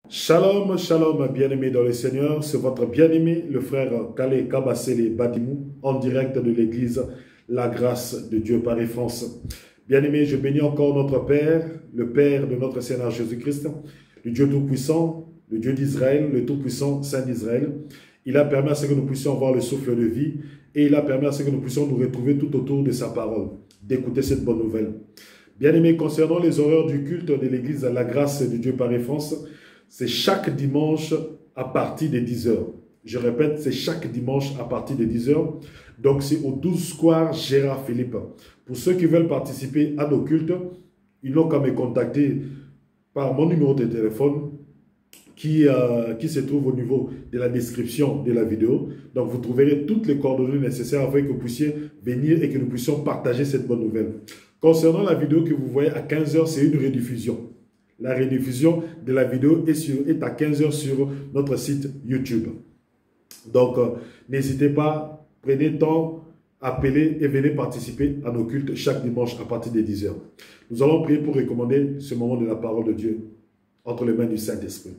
Shalom, shalom, bien-aimés dans le Seigneur, c'est votre bien-aimé, le frère Kale Kabasele Badimou, en direct de l'église La Grâce de Dieu Paris France. Bien-aimés, je bénis encore notre Père, le Père de notre Seigneur Jésus-Christ, le Dieu Tout-Puissant, le Dieu d'Israël, le Tout-Puissant Saint d'Israël. Il a permis à ce que nous puissions avoir le souffle de vie et il a permis à ce que nous puissions nous retrouver tout autour de sa parole, d'écouter cette bonne nouvelle. Bien-aimés, concernant les horaires du culte de l'église La Grâce de Dieu Paris France, c'est chaque dimanche à partir de 10 h. Je répète, c'est chaque dimanche à partir de 10 h. Donc, c'est au 12 square Gérard Philippe. Pour ceux qui veulent participer à nos cultes, ils n'ont qu'à me contacter par mon numéro de téléphone qui se trouve au niveau de la description de la vidéo. Donc, vous trouverez toutes les coordonnées nécessaires afin que vous puissiez venir et que nous puissions partager cette bonne nouvelle. Concernant la vidéo que vous voyez à 15 h, c'est une rediffusion. La rediffusion de la vidéo est à 15 h sur notre site YouTube. Donc, n'hésitez pas, prenez le temps, appelez et venez participer à nos cultes chaque dimanche à partir de 10 h. Nous allons prier pour recommander ce moment de la parole de Dieu entre les mains du Saint-Esprit.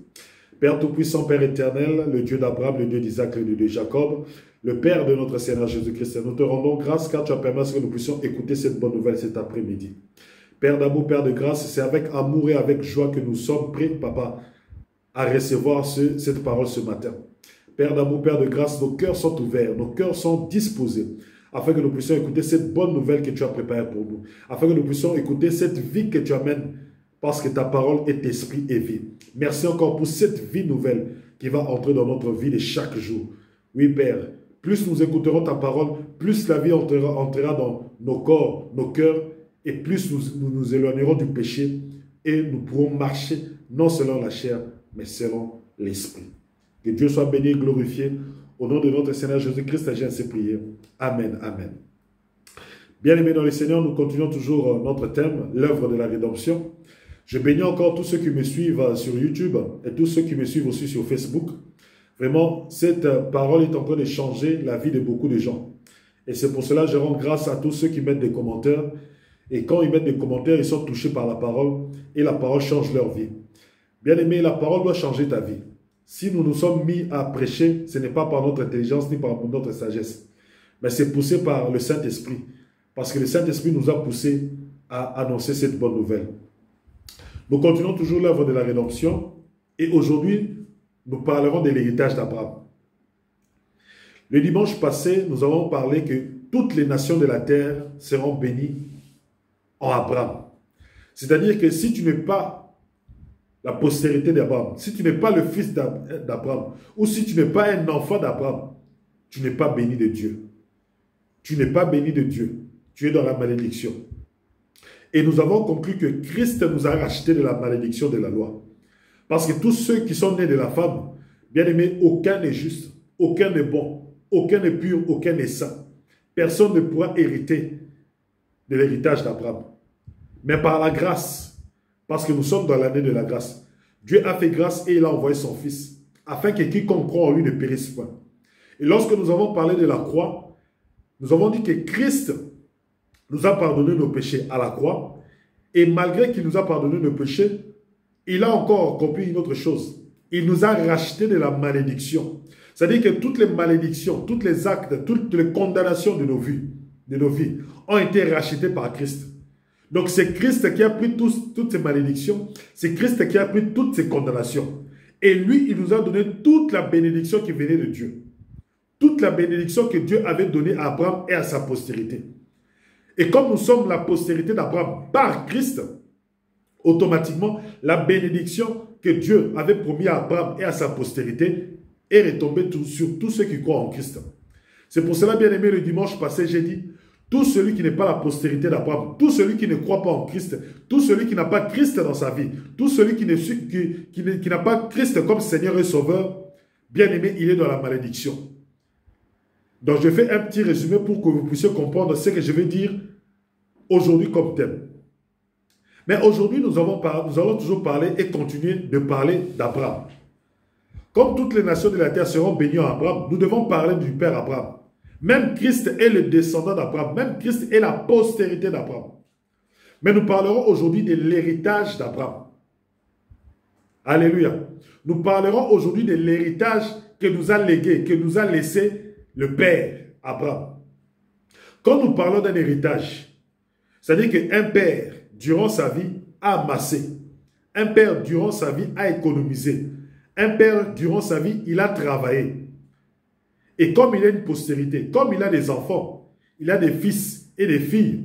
Père Tout-Puissant, Père éternel, le Dieu d'Abraham, le Dieu d'Isaac, le Dieu de Jacob, le Père de notre Seigneur Jésus-Christ, nous te rendons grâce car tu as permis que nous puissions écouter cette bonne nouvelle cet après-midi. Père d'amour, Père de grâce, c'est avec amour et avec joie que nous sommes prêts, Papa, à recevoir cette parole ce matin. Père d'amour, Père de grâce, nos cœurs sont ouverts, nos cœurs sont disposés, afin que nous puissions écouter cette bonne nouvelle que tu as préparée pour nous, afin que nous puissions écouter cette vie que tu amènes, parce que ta parole est esprit et vie. Merci encore pour cette vie nouvelle qui va entrer dans notre vie de chaque jour. Oui, Père, plus nous écouterons ta parole, plus la vie entrera dans nos corps, nos cœurs, et plus nous éloignerons du péché et nous pourrons marcher non selon la chair, mais selon l'esprit. Que Dieu soit béni et glorifié. Au nom de notre Seigneur Jésus-Christ, j'ai ainsi prié. Amen, amen. Bien-aimés dans le Seigneur, nous continuons toujours notre thème, l'œuvre de la rédemption. Je bénis encore tous ceux qui me suivent sur YouTube et tous ceux qui me suivent aussi sur Facebook. Vraiment, cette parole est en train de changer la vie de beaucoup de gens. Et c'est pour cela que je rends grâce à tous ceux qui mettent des commentaires. Et quand ils mettent des commentaires, ils sont touchés par la parole et la parole change leur vie. Bien aimé, la parole doit changer ta vie. Si nous nous sommes mis à prêcher, ce n'est pas par notre intelligence ni par notre sagesse, mais c'est poussé par le Saint-Esprit. Parce que le Saint-Esprit nous a poussés à annoncer cette bonne nouvelle. Nous continuons toujours l'œuvre de la rédemption et aujourd'hui, nous parlerons de l'héritage d'Abraham. Le dimanche passé, nous avons parlé que toutes les nations de la terre seront bénies en Abraham. C'est-à-dire que si tu n'es pas la postérité d'Abraham, si tu n'es pas le fils d'Abraham, ou si tu n'es pas un enfant d'Abraham, tu n'es pas béni de Dieu. Tu n'es pas béni de Dieu. Tu es dans la malédiction. Et nous avons conclu que Christ nous a rachetés de la malédiction de la loi. Parce que tous ceux qui sont nés de la femme, bien aimés, aucun n'est juste, aucun n'est bon, aucun n'est pur, aucun n'est saint. Personne ne pourra hériter de l'héritage d'Abraham. Mais par la grâce, parce que nous sommes dans l'année de la grâce, Dieu a fait grâce et il a envoyé son Fils, afin que quiconque croit en lui ne périsse point. Et lorsque nous avons parlé de la croix, nous avons dit que Christ nous a pardonné nos péchés à la croix, et malgré qu'il nous a pardonné nos péchés, il a encore accompli une autre chose. Il nous a rachetés de la malédiction. C'est-à-dire que toutes les malédictions, tous les actes, toutes les condamnations de nos vies ont été rachetés par Christ. Donc c'est Christ qui a pris toutes ces malédictions, c'est Christ qui a pris toutes ces condamnations. Et lui, il nous a donné toute la bénédiction qui venait de Dieu. Toute la bénédiction que Dieu avait donnée à Abraham et à sa postérité. Et comme nous sommes la postérité d'Abraham par Christ, automatiquement, la bénédiction que Dieu avait promis à Abraham et à sa postérité est retombée sur tous ceux qui croient en Christ. C'est pour cela, bien aimé, le dimanche passé, j'ai dit, tout celui qui n'est pas la postérité d'Abraham, tout celui qui ne croit pas en Christ, tout celui qui n'a pas Christ dans sa vie, tout celui qui n'a pas Christ comme Seigneur et Sauveur, bien aimé, il est dans la malédiction. Donc je fais un petit résumé pour que vous puissiez comprendre ce que je vais dire aujourd'hui comme thème. Mais aujourd'hui, nous allons toujours parler et continuer de parler d'Abraham. Comme toutes les nations de la terre seront bénies en Abraham, nous devons parler du Père Abraham. Même Christ est le descendant d'Abraham. Même Christ est la postérité d'Abraham. Mais nous parlerons aujourd'hui de l'héritage d'Abraham. Alléluia. Nous parlerons aujourd'hui de l'héritage que nous a légué, que nous a laissé le Père Abraham. Quand nous parlons d'un héritage, c'est-à-dire qu'un père, durant sa vie, a amassé. Un père, durant sa vie, a économisé. Un père, durant sa vie, il a travaillé. Et comme il a une postérité, comme il a des enfants, il a des fils et des filles,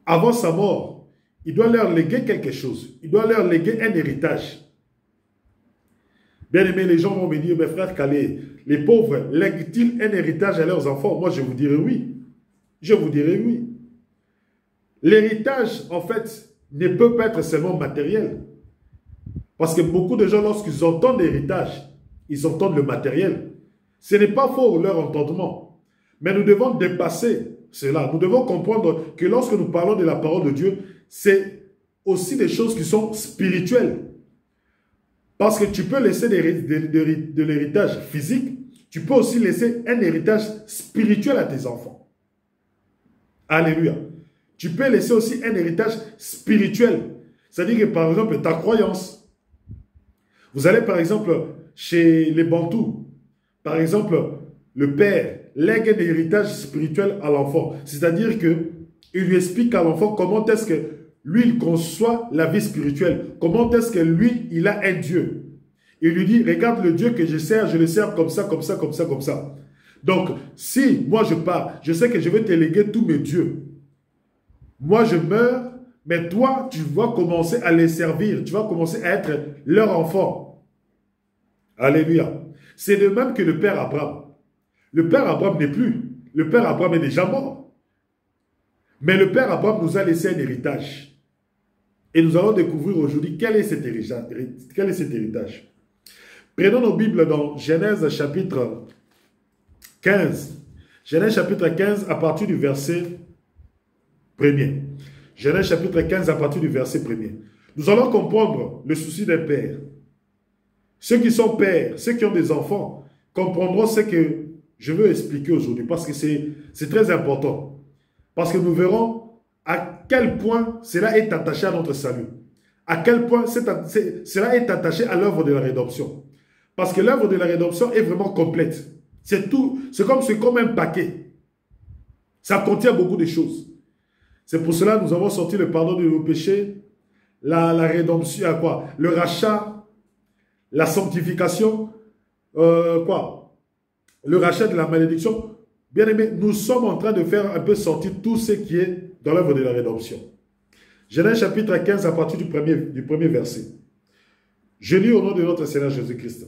avant sa mort, il doit leur léguer quelque chose. Il doit leur léguer un héritage. Bien aimé, les gens vont me dire, mes frères Calais, les pauvres, lèguent-ils un héritage à leurs enfants? Moi, je vous dirais oui. Je vous dirais oui. L'héritage, en fait, ne peut pas être seulement matériel. Parce que beaucoup de gens, lorsqu'ils entendent l'héritage, ils entendent le matériel. Ce n'est pas faux leur entendement. Mais nous devons dépasser cela. Nous devons comprendre que lorsque nous parlons de la parole de Dieu, c'est aussi des choses qui sont spirituelles. Parce que tu peux laisser de l'héritage physique, tu peux aussi laisser un héritage spirituel à tes enfants. Alléluia. Tu peux laisser aussi un héritage spirituel. C'est-à-dire que par exemple, ta croyance. Vous allez par exemple chez les Bantous. Par exemple, le père lègue un héritage spirituel à l'enfant. C'est-à-dire qu'il lui explique à l'enfant comment est-ce que lui, il conçoit la vie spirituelle. Comment est-ce que lui, il a un Dieu. Il lui dit, regarde le Dieu que je le sers comme ça, comme ça, comme ça, comme ça. Donc, si moi je pars, je sais que je vais te léguer tous mes dieux. Moi, je meurs, mais toi, tu vas commencer à les servir. Tu vas commencer à être leur enfant. Alléluia. C'est de même que le père Abraham. Le père Abraham n'est plus. Le père Abraham est déjà mort. Mais le père Abraham nous a laissé un héritage. Et nous allons découvrir aujourd'hui quel est cet héritage. Prenons nos Bibles dans Genèse chapitre 15. Genèse chapitre 15 à partir du verset 1er. Genèse chapitre 15 à partir du verset 1er. Nous allons comprendre le souci d'un père. Ceux qui sont pères, ceux qui ont des enfants, comprendront ce que je veux expliquer aujourd'hui parce que c'est très important. Parce que nous verrons à quel point cela est attaché à notre salut. À quel point cela est attaché à l'œuvre de la rédemption. Parce que l'œuvre de la rédemption est vraiment complète. C'est tout, c'est comme un paquet. Ça contient beaucoup de choses. C'est pour cela que nous avons sorti le pardon de nos péchés, la rédemption, quoi, le rachat, la sanctification, le rachat de la malédiction. Bien aimé, nous sommes en train de faire un peu sortir tout ce qui est dans l'œuvre de la rédemption. Genèse chapitre 15 à partir du premier verset. Je lis au nom de notre Seigneur Jésus-Christ.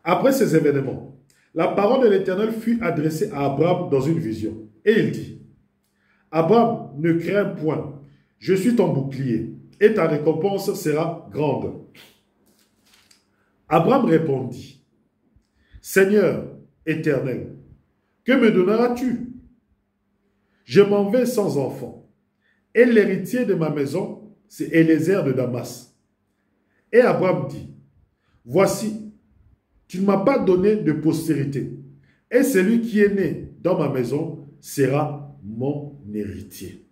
Après ces événements, la parole de l'Éternel fut adressée à Abraham dans une vision. Et il dit, Abraham, ne crains point, je suis ton bouclier, et ta récompense sera grande. Abraham répondit, Seigneur éternel, que me donneras-tu? Je m'en vais sans enfant, et l'héritier de ma maison, c'est Élézer de Damas. Et Abraham dit, voici, tu ne m'as pas donné de postérité, et celui qui est né dans ma maison sera mon héritier.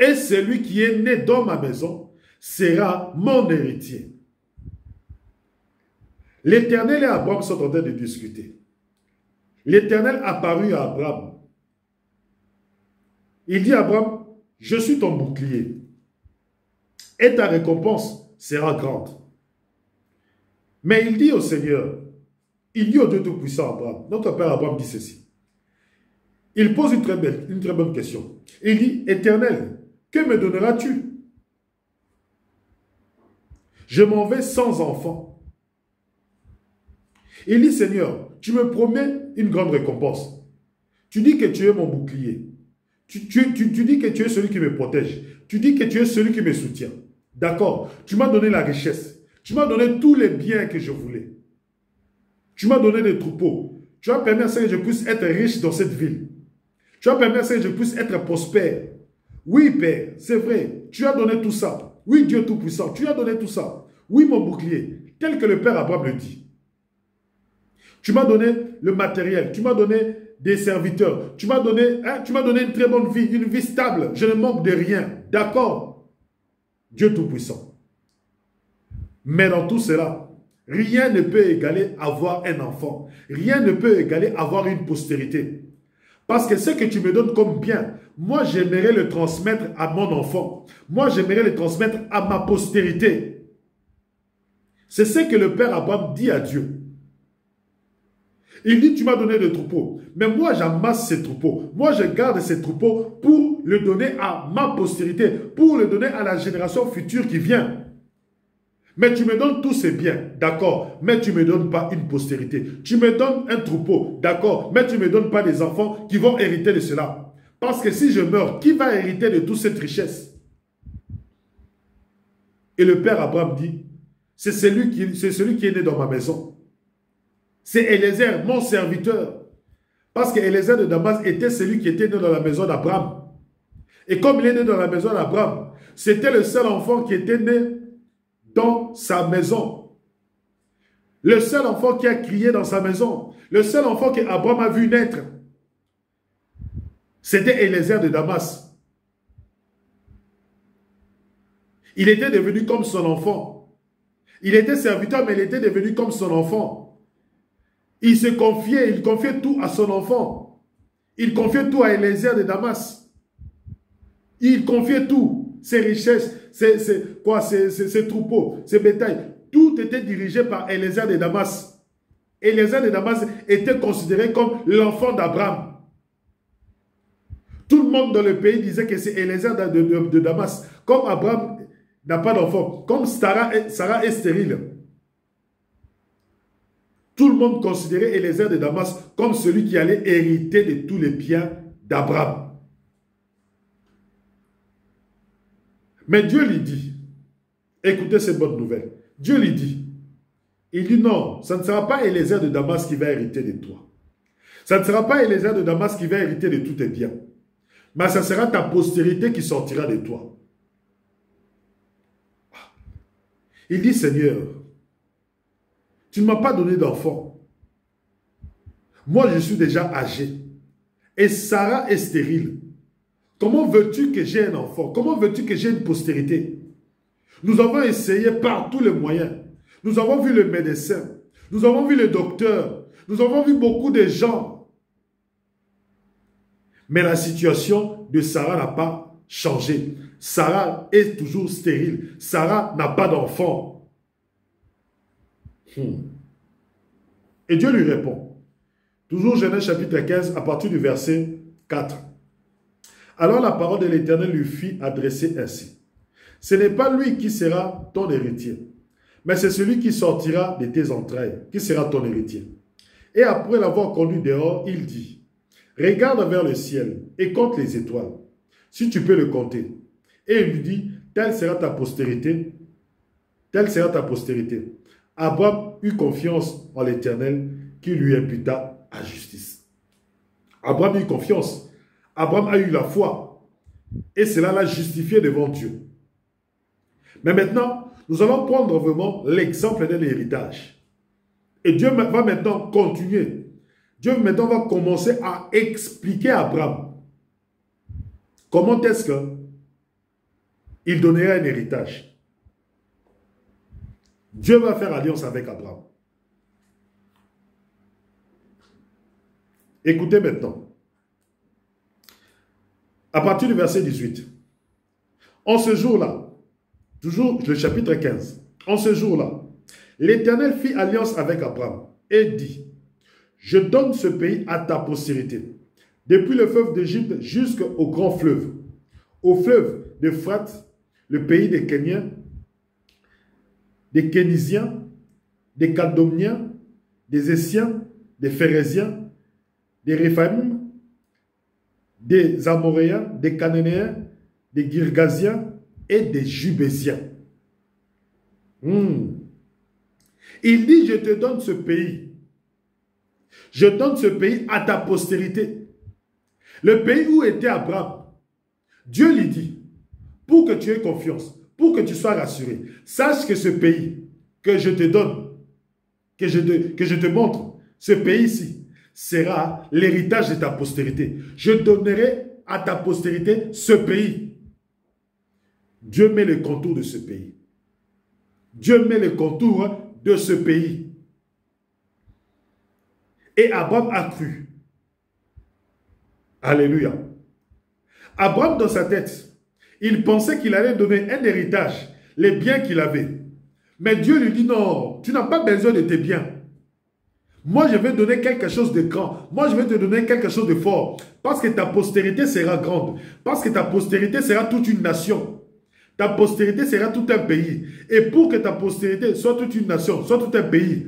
Et celui qui est né dans ma maison sera mon héritier. L'Éternel et Abraham sont en train de discuter. L'Éternel apparut à Abraham. Il dit à Abraham, je suis ton bouclier, et ta récompense sera grande. Mais il dit au Seigneur, il dit au Dieu Tout-Puissant Abraham, notre père Abraham dit ceci. Il pose une très bonne question. Il dit, Éternel, que me donneras-tu? Je m'en vais sans enfant. Il dit, Seigneur, tu me promets une grande récompense. Tu dis que tu es mon bouclier. Tu dis que tu es celui qui me protège. Tu dis que tu es celui qui me soutient. D'accord. Tu m'as donné la richesse. Tu m'as donné tous les biens que je voulais. Tu m'as donné des troupeaux. Tu as permis à ce que je puisse être riche dans cette ville. Tu as permis à ce que je puisse être prospère. Oui, Père, c'est vrai. Tu as donné tout ça. Oui, Dieu Tout-Puissant, tu as donné tout ça. Oui, mon bouclier, tel que le Père Abraham le dit. Tu m'as donné le matériel. Tu m'as donné des serviteurs. Tu m'as donné une très bonne vie, une vie stable. Je ne manque de rien. D'accord? Dieu Tout-Puissant. Mais dans tout cela, rien ne peut égaler avoir un enfant. Rien ne peut égaler avoir une postérité. Parce que ce que tu me donnes comme bien, moi j'aimerais le transmettre à mon enfant. Moi j'aimerais le transmettre à ma postérité. C'est ce que le père Abraham dit à Dieu. Il dit, tu m'as donné des troupeaux. Mais moi, j'amasse ces troupeaux. Moi, je garde ces troupeaux pour le donner à ma postérité, pour le donner à la génération future qui vient. Mais tu me donnes tous ces biens, d'accord, mais tu ne me donnes pas une postérité. Tu me donnes un troupeau, d'accord, mais tu ne me donnes pas des enfants qui vont hériter de cela. Parce que si je meurs, qui va hériter de toute cette richesse? Et le père Abraham dit, c'est celui qui est né dans ma maison. C'est Eliezer, mon serviteur. Parce que Eliezer de Damas était celui qui était né dans la maison d'Abraham. Et comme il est né dans la maison d'Abraham, c'était le seul enfant qui était né dans sa maison. Le seul enfant qui a crié dans sa maison. Le seul enfant qu'Abraham a vu naître. C'était Eliezer de Damas. Il était devenu comme son enfant. Il était serviteur, mais il était devenu comme son enfant. Il se confiait, il confiait tout à son enfant. Il confiait tout à Eliezer de Damas. Il confiait tout, ses richesses, ses troupeaux, ses bétails. Tout était dirigé par Eliezer de Damas. Eliezer de Damas était considéré comme l'enfant d'Abraham. Tout le monde dans le pays disait que c'est Eliezer de Damas. Comme Abraham n'a pas d'enfant, comme Sarah est stérile. Tout le monde considérait Eliezer de Damas comme celui qui allait hériter de tous les biens d'Abraham. Mais Dieu lui dit, écoutez cette bonne nouvelle, Dieu lui dit, il dit non, ça ne sera pas Eliezer de Damas qui va hériter de toi. Ça ne sera pas Eliezer de Damas qui va hériter de tous tes biens. Mais ça sera ta postérité qui sortira de toi. Il dit, Seigneur, tu ne m'as pas donné d'enfant. Moi, je suis déjà âgé. Et Sarah est stérile. Comment veux-tu que j'ai un enfant? Comment veux-tu que j'ai une postérité? Nous avons essayé par tous les moyens. Nous avons vu le médecin. Nous avons vu le docteur. Nous avons vu beaucoup de gens. Mais la situation de Sarah n'a pas changé. Sarah est toujours stérile. Sarah n'a pas d'enfant. Et Dieu lui répond. Toujours Genèse chapitre 15, à partir du verset 4. Alors la parole de l'Éternel lui fit adresser ainsi. Ce n'est pas lui qui sera ton héritier, mais c'est celui qui sortira de tes entrailles, qui sera ton héritier. Et après l'avoir conduit dehors, il dit, regarde vers le ciel et compte les étoiles, si tu peux le compter. Et il lui dit, telle sera ta postérité, telle sera ta postérité. Abraham eut confiance en l'Éternel qui lui imputa à justice. Abraham eut confiance. Abraham a eu la foi. Et cela l'a justifié devant Dieu. Mais maintenant, nous allons prendre vraiment l'exemple d'un héritage. Et Dieu va maintenant continuer. Dieu maintenant va commencer à expliquer à Abraham comment est-ce qu'il donnerait un héritage. Dieu va faire alliance avec Abraham. Écoutez maintenant. À partir du verset 18. En ce jour-là, toujours le chapitre 15. En ce jour-là, l'Éternel fit alliance avec Abraham et dit, je donne ce pays à ta postérité, depuis le fleuve d'Égypte jusqu'au grand fleuve, au fleuve d'Euphrate, le pays des Kéniens, des Kénisiens, des Kadomiens, des Essiens, des Phérésiens, des Réphaïm, des Amoréens, des Cananéens, des Girgasiens et des Jubésiens. Il dit, je te donne ce pays. Je donne ce pays à ta postérité. Le pays où était Abraham. Dieu lui dit, pour que tu aies confiance, pour que tu sois rassuré, sache que ce pays que je te donne, que je te montre, ce pays-ci, sera l'héritage de ta postérité. Je donnerai à ta postérité ce pays. Dieu met le contour de ce pays. Dieu met les contours de ce pays. Et Abraham a cru. Alléluia. Abraham, dans sa tête, il pensait qu'il allait donner un héritage, les biens qu'il avait. Mais Dieu lui dit non, tu n'as pas besoin de tes biens. Moi, je vais donner quelque chose de grand. Moi, je vais te donner quelque chose de fort. Parce que ta postérité sera grande. Parce que ta postérité sera toute une nation. Ta postérité sera tout un pays. Et pour que ta postérité soit toute une nation, soit tout un pays,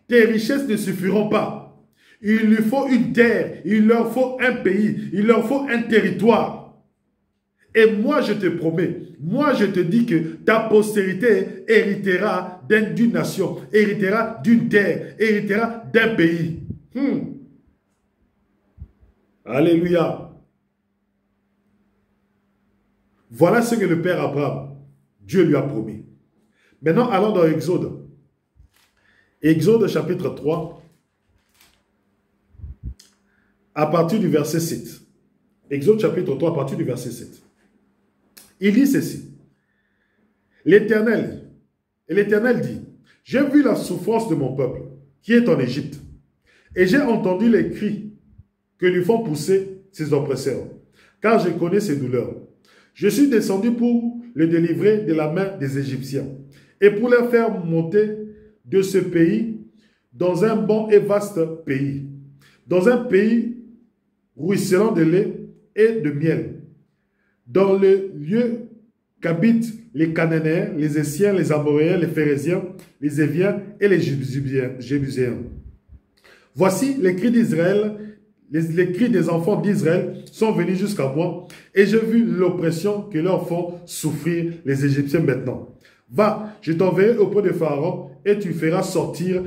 tes richesses ne suffiront pas. Il lui faut une terre, il leur faut un pays, il leur faut un territoire. Et moi, je te promets, moi, je te dis que ta postérité héritera d'une nation, héritera d'une terre, héritera d'un pays. Alléluia. Voilà ce que le Père Abraham, Dieu lui a promis. Maintenant, allons dans Exode. Exode chapitre 3. À partir du verset 7. Exode chapitre 3, à partir du verset 7. Il dit ceci. L'Éternel dit, j'ai vu la souffrance de mon peuple qui est en Égypte, et j'ai entendu les cris que lui font pousser ses oppresseurs, car je connais ses douleurs. Je suis descendu pour le délivrer de la main des Égyptiens, et pour les faire monter de ce pays dans un bon et vaste pays, dans un pays ruisselant de lait et de miel, dans le lieu qu'habitent les Cananéens, les Essiens, les Amoréens, les Phérésiens, les Éviens et les Jébuséens. Voici les cris d'Israël, les cris des enfants d'Israël sont venus jusqu'à moi, et j'ai vu l'oppression que leur font souffrir les Égyptiens maintenant. Va, je t'enverrai auprès de Pharaon, et tu feras sortir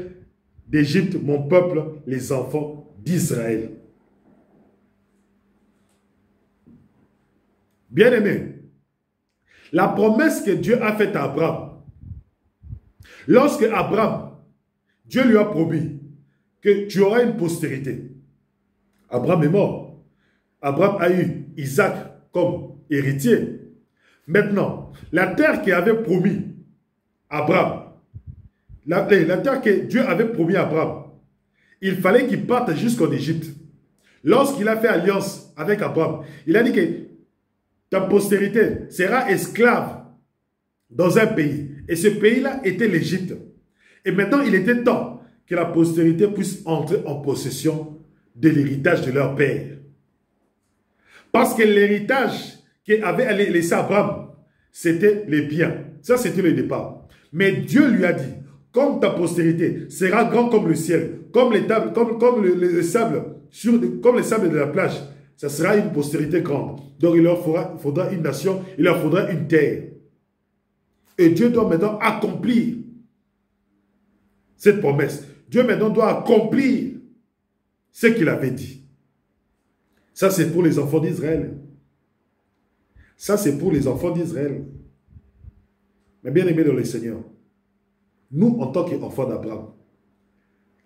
d'Égypte mon peuple, les enfants d'Israël. Bien-aimé, la promesse que Dieu a faite à Abraham, lorsque Abraham, Dieu lui a promis que tu auras une postérité. Abraham est mort. Abraham a eu Isaac comme héritier. Maintenant, la terre qu'il avait promis Abraham, la terre que Dieu avait promis à Abraham, il fallait qu'il parte jusqu'en Égypte. Lorsqu'il a fait alliance avec Abraham, il a dit que ta postérité sera esclave dans un pays. Et ce pays-là était l'Égypte. Et maintenant, il était temps que la postérité puisse entrer en possession de l'héritage de leur père. Parce que l'héritage qu'avait laissé Abraham, c'était les biens. Ça, c'était le départ. Mais Dieu lui a dit, comme ta postérité sera grande comme le ciel, comme les tables, comme le sable, comme les sables de la plage, ça sera une postérité grande. Donc il leur faudra une nation, il leur faudra une terre. Et Dieu doit maintenant accomplir cette promesse. Dieu maintenant doit accomplir ce qu'il avait dit. Ça c'est pour les enfants d'Israël. Ça c'est pour les enfants d'Israël. Mais bien aimés dans le Seigneur, nous en tant qu'enfants d'Abraham,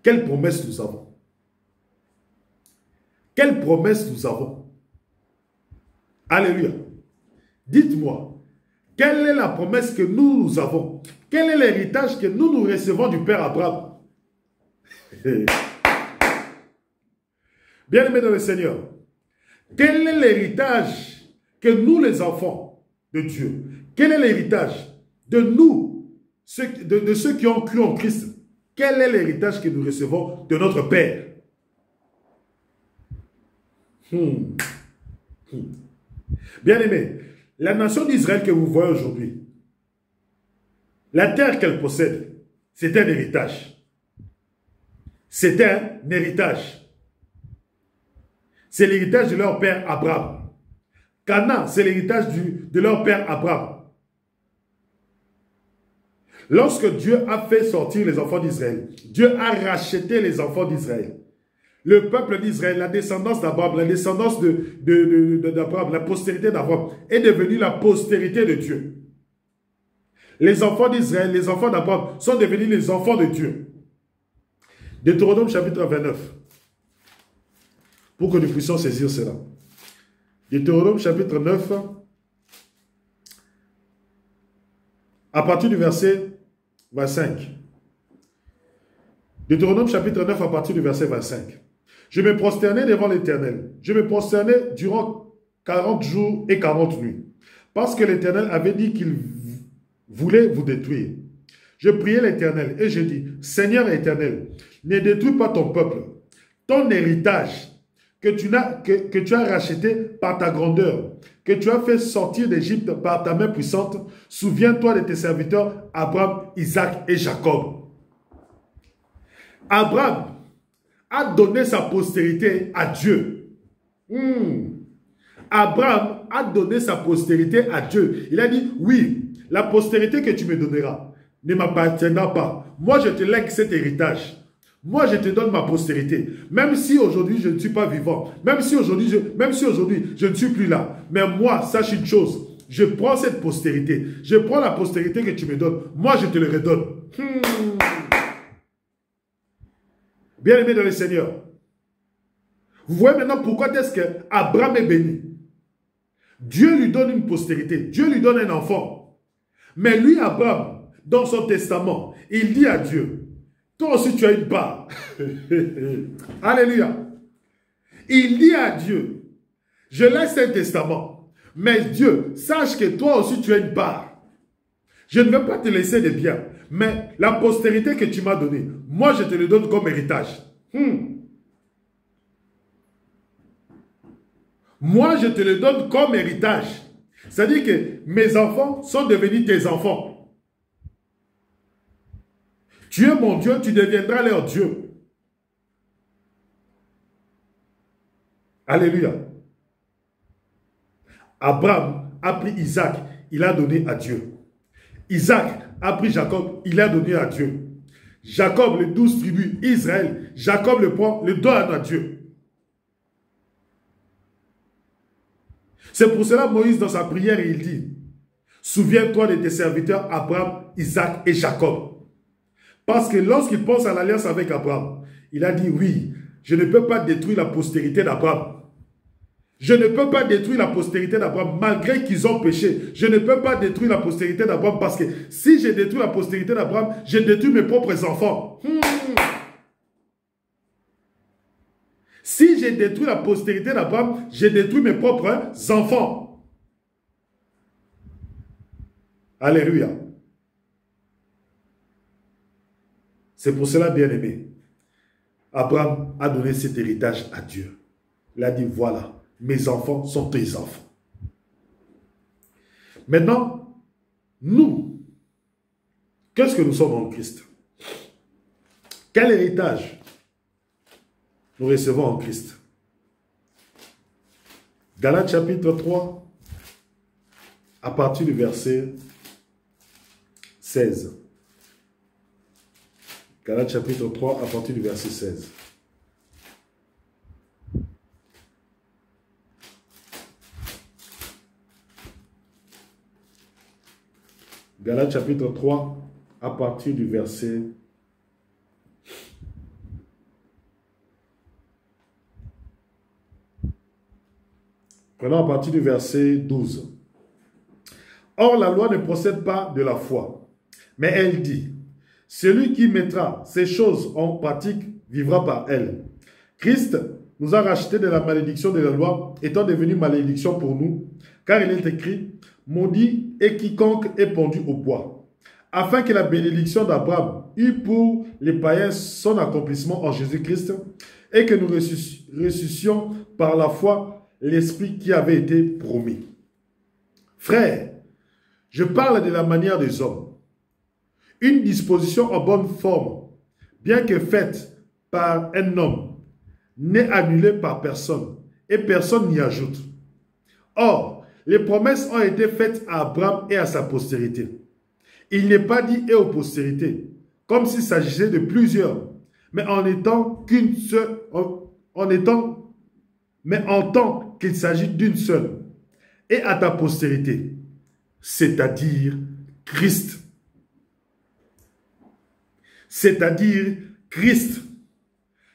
quelle promesse nous avons? Quelle promesse nous avons? Alléluia. Dites-moi, quelle est la promesse que nous avons? Quel est l'héritage que nous recevons du Père Abraham? Bien-aimés dans le Seigneur, quel est l'héritage que nous, les enfants de Dieu, quel est l'héritage de nous, de ceux qui ont cru en Christ? Quel est l'héritage que nous recevons de notre Père? Bien-aimé, la nation d'Israël que vous voyez aujourd'hui, la terre qu'elle possède, c'est un héritage. C'est un héritage. C'est l'héritage de leur père Abraham. Canaan, c'est l'héritage de leur père Abraham. Lorsque Dieu a fait sortir les enfants d'Israël, Dieu a racheté les enfants d'Israël. Le peuple d'Israël, la descendance d'Abraham, la descendance d'Abraham, la postérité d'Abraham est devenue la postérité de Dieu. Les enfants d'Israël, les enfants d'Abraham sont devenus les enfants de Dieu. Deutéronome chapitre 29. Pour que nous puissions saisir cela. Deutéronome chapitre 9. À partir du verset 25. Deutéronome chapitre 9 à partir du verset 25. Je me prosternais devant l'Éternel. Je me prosternais durant 40 jours et 40 nuits. Parce que l'Éternel avait dit qu'il voulait vous détruire. Je priais l'Éternel et je dis, Seigneur Éternel, ne détruis pas ton peuple. Ton héritage que tu as racheté par ta grandeur, que tu as fait sortir d'Égypte par ta main puissante, souviens-toi de tes serviteurs Abraham, Isaac et Jacob. Abraham a donné sa postérité à Dieu. Abraham a donné sa postérité à Dieu. Il a dit, oui, la postérité que tu me donneras ne m'appartiendra pas. Moi, je te lègue cet héritage. Moi, je te donne ma postérité. Même si aujourd'hui, je ne suis pas vivant. Même si aujourd'hui, je ne suis plus là. Mais moi, sache une chose. Je prends cette postérité. Je prends la postérité que tu me donnes. Moi, je te le redonne. Bien-aimé dans le Seigneur. Vous voyez maintenant pourquoi est-ce qu'Abraham est béni. Dieu lui donne une postérité. Dieu lui donne un enfant. Mais lui, Abraham, dans son testament, il dit à Dieu, toi aussi tu as une part. Alléluia. Il dit à Dieu, je laisse un testament. Mais Dieu, sache que toi aussi tu as une part. Je ne veux pas te laisser des biens. Mais la postérité que tu m'as donnée, moi je te le donne comme héritage. Moi je te le donne comme héritage. C'est-à-dire que mes enfants sont devenus tes enfants. Tu es mon Dieu, tu deviendras leur Dieu. Alléluia. Abraham a pris Isaac, il a donné à Dieu. Isaac a pris Jacob, il a donné à Dieu. Jacob, les 12 tribus, Israël, Jacob le prend, le donne à Dieu. C'est pour cela Moïse dans sa prière, il dit, souviens-toi de tes serviteurs Abraham, Isaac et Jacob. Parce que lorsqu'il pense à l'alliance avec Abraham, il a dit, oui, je ne peux pas détruire la postérité d'Abraham. Je ne peux pas détruire la postérité d'Abraham malgré qu'ils ont péché. Je ne peux pas détruire la postérité d'Abraham parce que si je détruis la postérité d'Abraham, je détruis mes propres enfants. Si je détruis la postérité d'Abraham, je détruis mes propres enfants. Alléluia. C'est pour cela, bien-aimé, Abraham a donné cet héritage à Dieu. Il a dit, voilà, mes enfants sont tes enfants. Maintenant, nous, qu'est-ce que nous sommes en Christ? Quel héritage nous recevons en Christ? Galates chapitre 3, à partir du verset 16. Galates chapitre 3, à partir du verset 16. Galates chapitre 3, à partir du verset... Prenons à partir du verset 12. Or, la loi ne procède pas de la foi, mais elle dit, celui qui mettra ces choses en pratique vivra par elles. Christ nous a rachetés de la malédiction de la loi, étant devenu malédiction pour nous, car il est écrit, maudit est quiconque est pendu au bois, afin que la bénédiction d'Abraham eût pour les païens son accomplissement en Jésus-Christ, et que nous ressuscitions par la foi l'esprit qui avait été promis. Frères, je parle de la manière des hommes. Une disposition en bonne forme, bien que faite par un homme, n'est annulée par personne, et personne n'y ajoute. Or, les promesses ont été faites à Abraham et à sa postérité. Il n'est pas dit « et aux postérités », comme s'il s'agissait de plusieurs, mais en tant qu'il s'agit d'une seule, et à ta postérité, c'est-à-dire Christ. C'est-à-dire Christ,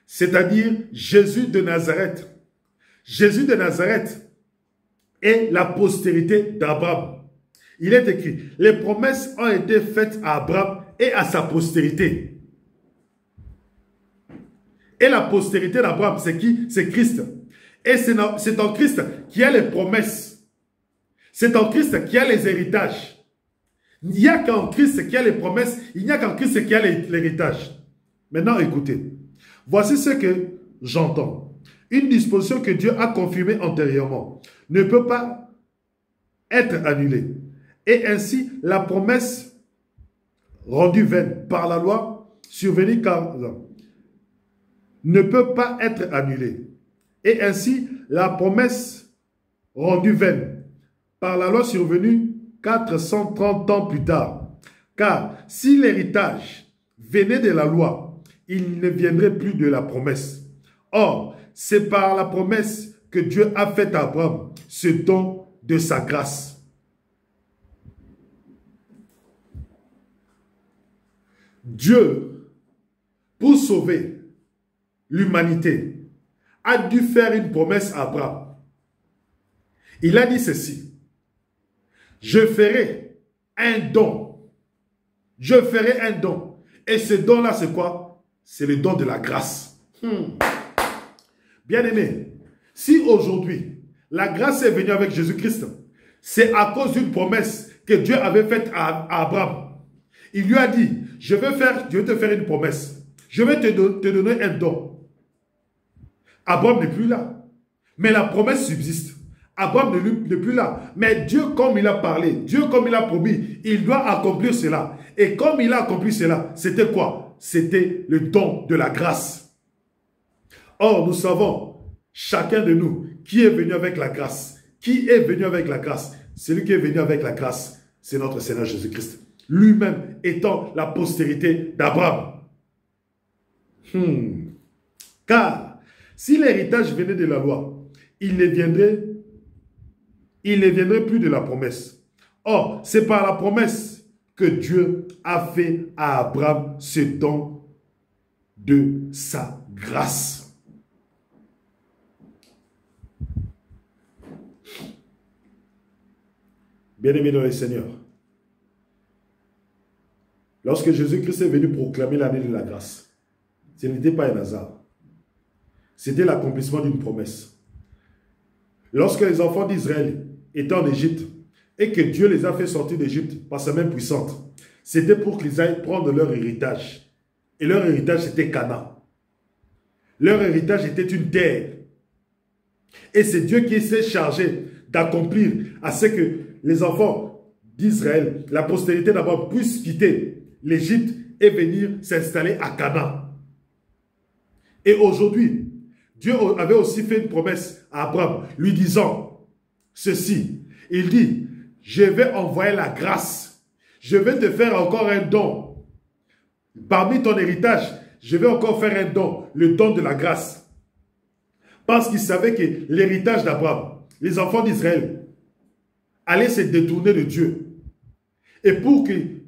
c'est-à-dire Jésus de Nazareth. Jésus de Nazareth est la postérité d'Abraham. Il est écrit, les promesses ont été faites à Abraham et à sa postérité. Et la postérité d'Abraham, c'est qui? C'est Christ. Et c'est en Christ qu'il y a les promesses. C'est en Christ qu'il y a les héritages. Il n'y a qu'en Christ qu'il y a les promesses. Il n'y a qu'en Christ qu'il y a l'héritage. Maintenant, écoutez. Voici ce que j'entends. Une disposition que Dieu a confirmée antérieurement ne peut pas être annulée. Et ainsi, la promesse rendue vaine par la loi survenue car ne peut pas être annulée. Et ainsi, la promesse rendue vaine par la loi survenue 430 ans plus tard. Car si l'héritage venait de la loi, il ne viendrait plus de la promesse. Or, c'est par la promesse que Dieu a fait à Abraham ce don de sa grâce. Dieu, pour sauver l'humanité, a dû faire une promesse à Abraham. Il a dit ceci: je ferai un don. Je ferai un don. Et ce don-là, c'est quoi? C'est le don de la grâce. Bien-aimé, si aujourd'hui, la grâce est venue avec Jésus-Christ, c'est à cause d'une promesse que Dieu avait faite à Abraham. Il lui a dit, je vais te faire une promesse. Je vais te donner un don. Abraham n'est plus là. Mais la promesse subsiste. Abraham n'est plus là. Mais Dieu, comme il a parlé, Dieu, comme il a promis, il doit accomplir cela. Et comme il a accompli cela, c'était quoi? C'était le don de la grâce. Or, nous savons, chacun de nous, qui est venu avec la grâce. Qui est venu avec la grâce? Celui qui est venu avec la grâce, c'est notre Seigneur Jésus-Christ. Lui-même étant la postérité d'Abraham. Car, si l'héritage venait de la loi, il ne viendrait plus de la promesse. Or, c'est par la promesse que Dieu a fait à Abraham ce don de sa grâce. Bien-aimés dans le Seigneur, lorsque Jésus-Christ est venu proclamer l'année de la grâce, ce n'était pas un hasard. C'était l'accomplissement d'une promesse. Lorsque les enfants d'Israël étaient en Égypte et que Dieu les a fait sortir d'Égypte par sa main puissante, c'était pour qu'ils aillent prendre leur héritage. Et leur héritage, c'était Canaan. Leur héritage était une terre. Et c'est Dieu qui s'est chargé d'accomplir à ce que les enfants d'Israël, la postérité d'Abraham, puissent quitter l'Égypte et venir s'installer à Canaan. Et aujourd'hui, Dieu avait aussi fait une promesse à Abraham, lui disant ceci. Il dit, je vais envoyer la grâce. Je vais te faire encore un don. Parmi ton héritage, je vais encore faire un don, le don de la grâce. Parce qu'il savait que l'héritage d'Abraham, les enfants d'Israël, allaient se détourner de Dieu. Et pour qu'ils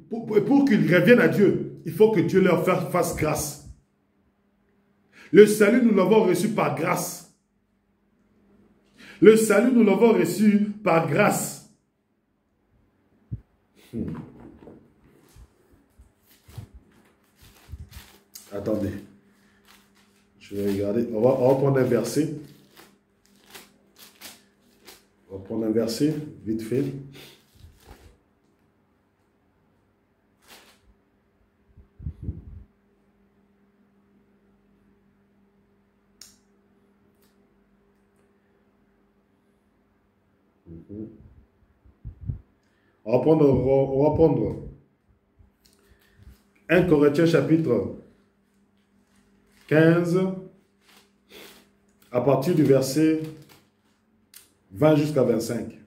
reviennent à Dieu, il faut que Dieu leur fasse grâce. Le salut, nous l'avons reçu par grâce. Le salut, nous l'avons reçu par grâce. Attendez. Je vais regarder. On va prendre un verset. On va prendre un verset, vite fait. On va prendre 1 Corinthiens chapitre 15 à partir du verset 20 jusqu'à 25.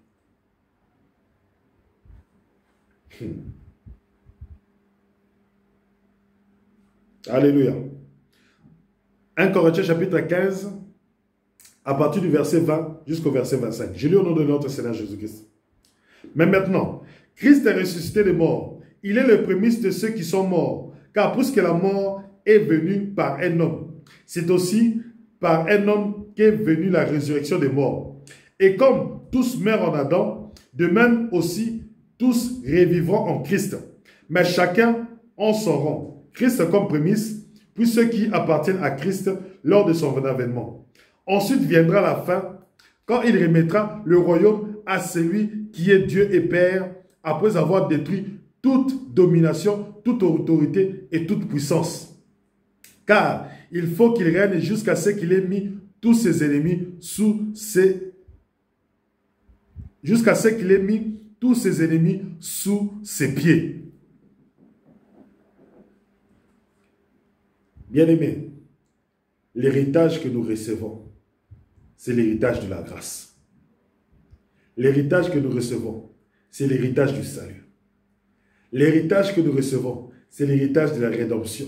Alléluia. 1 Corinthiens chapitre 15 à partir du verset 20 jusqu'au verset 25. Je lis au nom de notre Seigneur Jésus-Christ. Mais maintenant, Christ est ressuscité des morts. Il est le prémisse de ceux qui sont morts. Car puisque la mort est venue par un homme, c'est aussi par un homme qu'est venue la résurrection des morts. Et comme tous meurent en Adam, de même aussi tous revivront en Christ. Mais chacun en son rang. Christ comme prémisse, puis ceux qui appartiennent à Christ lors de son avènement. Ensuite viendra la fin, quand il remettra le royaume à celui qui est Dieu et Père, après avoir détruit toute domination, toute autorité et toute puissance. Car il faut qu'il règne jusqu'à ce qu'il ait mis tous ses ennemis sous ses... Jusqu'à ce qu'il ait mis tous ses ennemis sous ses pieds. Bien-aimés, l'héritage que nous recevons, c'est l'héritage de la grâce. L'héritage que nous recevons, c'est l'héritage du salut. L'héritage que nous recevons, c'est l'héritage de la rédemption.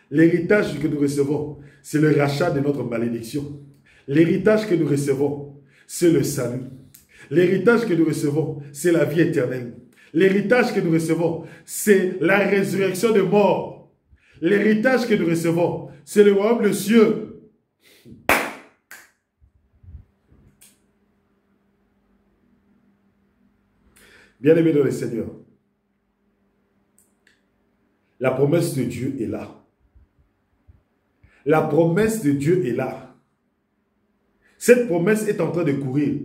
L'héritage que nous recevons, c'est le rachat de notre malédiction. L'héritage que nous recevons, c'est le salut. L'héritage que nous recevons, c'est la vie éternelle. L'héritage que nous recevons, c'est la résurrection de mort. L'héritage que nous recevons, c'est le royaume des cieux. Bien-aimés dans le Seigneur, la promesse de Dieu est là. La promesse de Dieu est là. Cette promesse est en train de courir.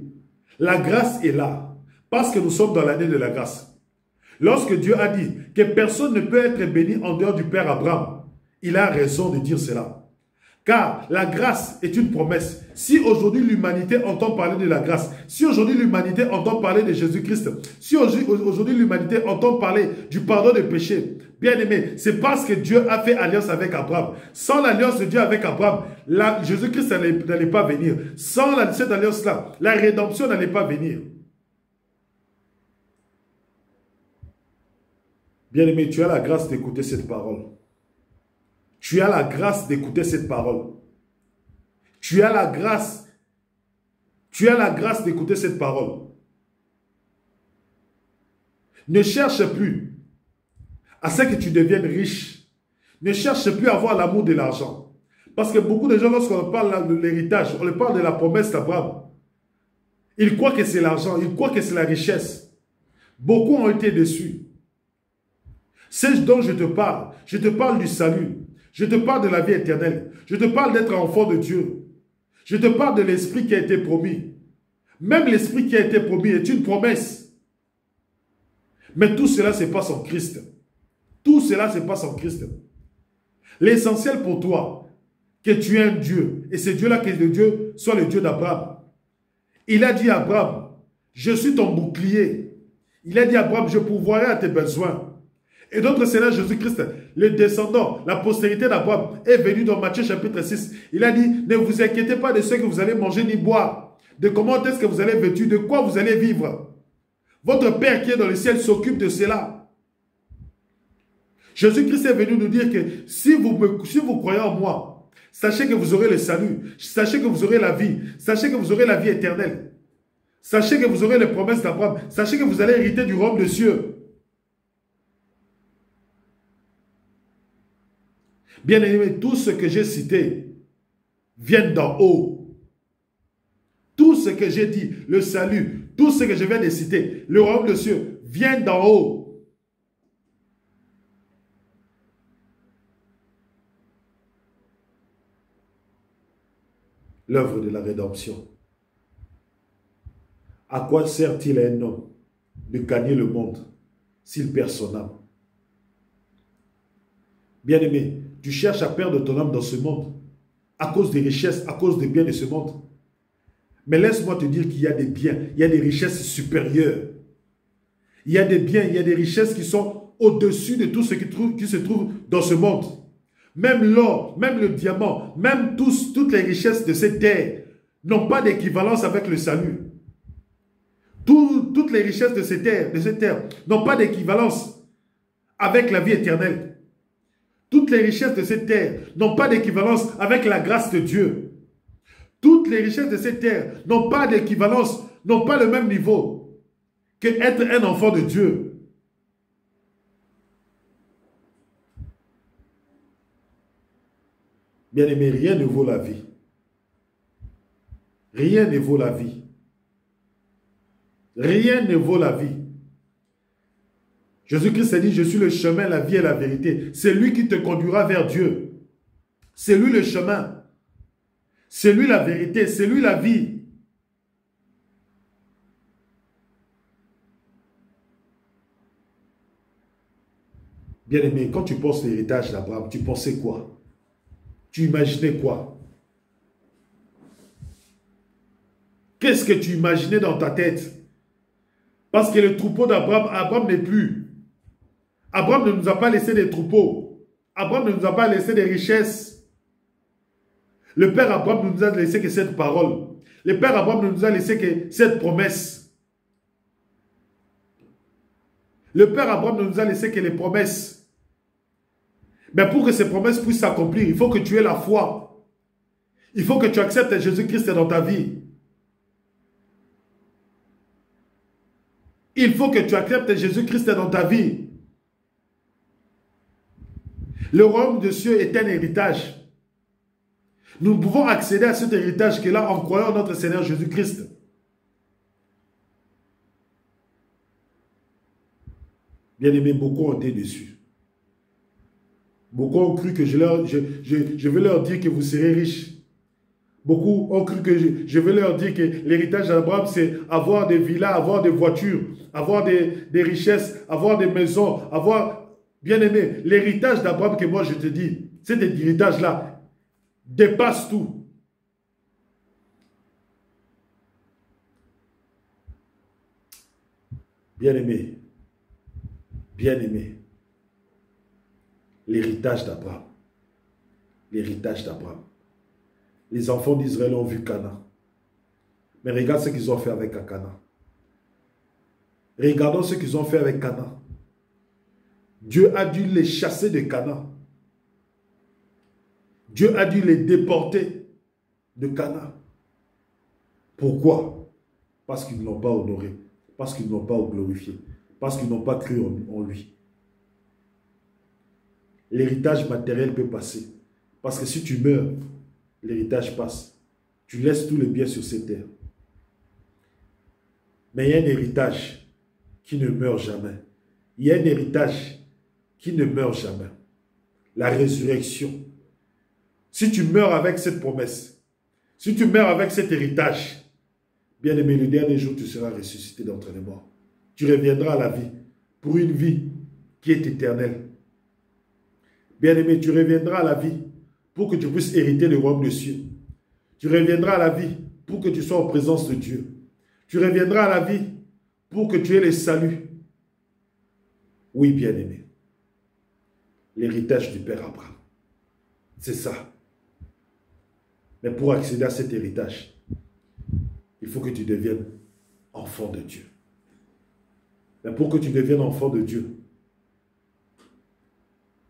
La grâce est là. Parce que nous sommes dans l'année de la grâce. Lorsque Dieu a dit que personne ne peut être béni en dehors du Père Abraham, il a raison de dire cela. Car la grâce est une promesse. Si aujourd'hui l'humanité entend parler de la grâce, si aujourd'hui l'humanité entend parler de Jésus-Christ, si aujourd'hui l'humanité entend parler du pardon des péchés, bien aimé, c'est parce que Dieu a fait alliance avec Abraham. Sans l'alliance de Dieu avec Abraham, Jésus-Christ n'allait pas venir. Sans cette alliance-là, la rédemption n'allait pas venir. Bien aimé, tu as la grâce d'écouter cette parole. Tu as la grâce d'écouter cette parole. Tu as la grâce d'écouter cette parole. Ne cherche plus à ce que tu deviennes riche. Ne cherche plus à avoir l'amour de l'argent. Parce que beaucoup de gens, lorsqu'on parle de l'héritage, on leur parle de la promesse d'Abraham. Ils croient que c'est l'argent, ils croient que c'est la richesse. Beaucoup ont été déçus. C'est ce dont je te parle du salut. Je te parle de la vie éternelle. Je te parle d'être enfant de Dieu. Je te parle de l'esprit qui a été promis. Même l'esprit qui a été promis est une promesse. Mais tout cela se passe en Christ. Tout cela se passe en Christ. L'essentiel pour toi, que tu aimes Dieu, et c'est Dieu-là que le Dieu soit le Dieu d'Abraham. Il a dit à Abraham, je suis ton bouclier. Il a dit à Abraham, je pourvoirai à tes besoins. Et notre Seigneur Jésus-Christ, le descendant, la postérité d'Abraham, est venu dans Matthieu chapitre 6. Il a dit, ne vous inquiétez pas de ce que vous allez manger ni boire, de comment est-ce que vous allez vêtir, de quoi vous allez vivre. Votre Père qui est dans le ciel s'occupe de cela. Jésus-Christ est venu nous dire que si vous croyez en moi, sachez que vous aurez le salut, sachez que vous aurez la vie, sachez que vous aurez la vie éternelle. Sachez que vous aurez les promesses d'Abraham, sachez que vous allez hériter du royaume des cieux. Bien aimé, tout ce que j'ai cité vient d'en haut. Tout ce que j'ai dit, le salut, tout ce que je viens de citer, le royaume des cieux, vient d'en haut. L'œuvre de la rédemption. À quoi sert-il à un homme de gagner le monde s'il perd son âme? Bien-aimé, tu cherches à perdre ton âme dans ce monde à cause des richesses, à cause des biens de ce monde. Mais laisse-moi te dire qu'il y a des biens, il y a des richesses supérieures. Il y a des biens, il y a des richesses qui sont au-dessus de tout ce qui se trouve dans ce monde. Même l'or, même le diamant, même toutes les richesses de cette terre n'ont pas d'équivalence avec le salut. Toutes les richesses de cette terre n'ont pas d'équivalence avec la vie éternelle. Toutes les richesses de cette terre n'ont pas d'équivalence avec la grâce de Dieu. Toutes les richesses de cette terre n'ont pas d'équivalence, n'ont pas le même niveau que être un enfant de Dieu. Bien-aimé, rien ne vaut la vie. Rien ne vaut la vie. Rien ne vaut la vie. Jésus-Christ a dit, je suis le chemin, la vie et la vérité. C'est lui qui te conduira vers Dieu. C'est lui le chemin. C'est lui la vérité. C'est lui la vie. Bien-aimé, quand tu penses l'héritage d'Abraham, tu pensais quoi? Tu imaginais quoi? Qu'est-ce que tu imaginais dans ta tête? Parce que le troupeau d'Abraham, Abraham n'est plus. Abraham ne nous a pas laissé des troupeaux. Abraham ne nous a pas laissé des richesses. Le Père Abraham ne nous a laissé que cette parole. Le Père Abraham ne nous a laissé que cette promesse. Le Père Abraham ne nous a laissé que les promesses. Mais pour que ces promesses puissent s'accomplir, il faut que tu aies la foi. Il faut que tu acceptes Jésus-Christ dans ta vie. Il faut que tu acceptes Jésus-Christ dans ta vie. Le royaume de cieux est un héritage. Nous pouvons accéder à cet héritage qui est là en croyant en notre Seigneur Jésus-Christ. Bien-aimés, beaucoup ont été déçus. Beaucoup ont cru que je vais leur dire que vous serez riches. Beaucoup ont cru que je vais leur dire que l'héritage d'Abraham, c'est avoir des villas, avoir des voitures, avoir des richesses, avoir des maisons, avoir... Bien-aimé, l'héritage d'Abraham que moi je te dis, cet héritage-là dépasse tout. Bien-aimé, bien-aimé, l'héritage d'Abraham, l'héritage d'Abraham. Les enfants d'Israël ont vu Canaan. Mais regarde ce qu'ils ont fait avec Canaan. Regardons ce qu'ils ont fait avec Canaan. Dieu a dû les chasser de Canaan. Dieu a dû les déporter de Canaan. Pourquoi? Parce qu'ils ne l'ont pas honoré. Parce qu'ils ne l'ont pas glorifié. Parce qu'ils n'ont pas cru en lui. L'héritage matériel peut passer. Parce que si tu meurs, l'héritage passe. Tu laisses tous les biens sur cette terre. Mais il y a un héritage qui ne meurt jamais. Il y a un héritage qui ne meurt jamais. La résurrection. Si tu meurs avec cette promesse, si tu meurs avec cet héritage, bien aimé, le dernier jour, tu seras ressuscité d'entre les morts. Tu reviendras à la vie pour une vie qui est éternelle. Bien aimé, tu reviendras à la vie pour que tu puisses hériter le royaume des cieux. Tu reviendras à la vie pour que tu sois en présence de Dieu. Tu reviendras à la vie pour que tu aies le salut. Oui, bien-aimé. L'héritage du Père Abraham. C'est ça. Mais pour accéder à cet héritage, il faut que tu deviennes enfant de Dieu. Mais pour que tu deviennes enfant de Dieu,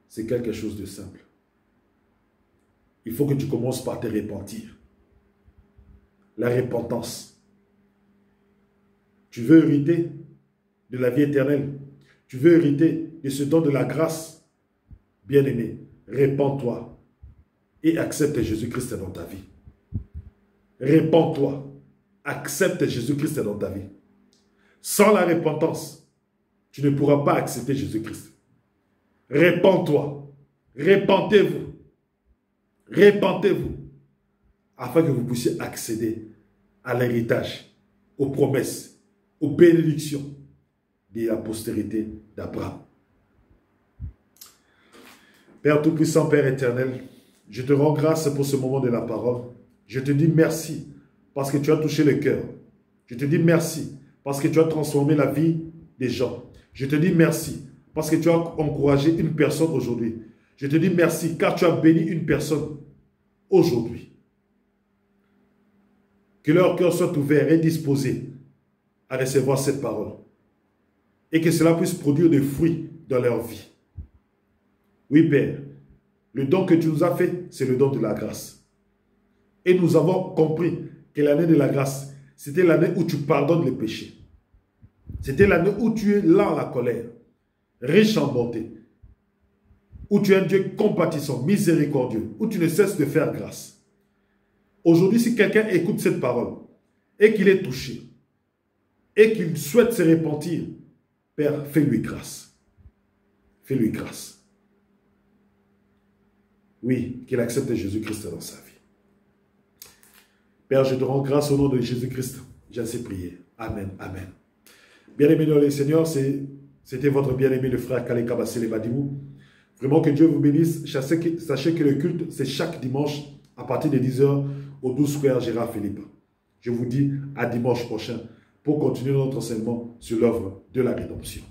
c'est quelque chose de simple. Il faut que tu commences par te repentir. La repentance. Tu veux hériter de la vie éternelle. Tu veux hériter de ce don de la grâce. Bien-aimé, répands-toi et accepte Jésus-Christ dans ta vie. Répands-toi, accepte Jésus-Christ dans ta vie. Sans la repentance, tu ne pourras pas accepter Jésus-Christ. Répands-toi, repentez-vous, repentez-vous, afin que vous puissiez accéder à l'héritage, aux promesses, aux bénédictions de la postérité d'Abraham. Père Tout-Puissant, Père éternel, je te rends grâce pour ce moment de la parole. Je te dis merci parce que tu as touché le cœur. Je te dis merci parce que tu as transformé la vie des gens. Je te dis merci parce que tu as encouragé une personne aujourd'hui. Je te dis merci car tu as béni une personne aujourd'hui. Que leur cœur soit ouvert et disposé à recevoir cette parole. Et que cela puisse produire des fruits dans leur vie. Oui, Père, le don que tu nous as fait, c'est le don de la grâce. Et nous avons compris que l'année de la grâce, c'était l'année où tu pardonnes les péchés. C'était l'année où tu es lent à la colère, riche en bonté, où tu es un Dieu compatissant, miséricordieux, où tu ne cesses de faire grâce. Aujourd'hui, si quelqu'un écoute cette parole et qu'il est touché et qu'il souhaite se repentir, Père, fais-lui grâce. fais-lui grâce. Oui, qu'il accepte Jésus-Christ dans sa vie. Père, je te rends grâce au nom de Jésus-Christ. J'ai assez prié. Amen, amen. Bien-aimés dans le Seigneur, c'était votre bien-aimé le frère Kale Kabassele Badimou. Vraiment que Dieu vous bénisse. Sachez que le culte, c'est chaque dimanche à partir de 10h au 12 frère Gérard Philippe. Je vous dis à dimanche prochain pour continuer notre enseignement sur l'œuvre de la rédemption.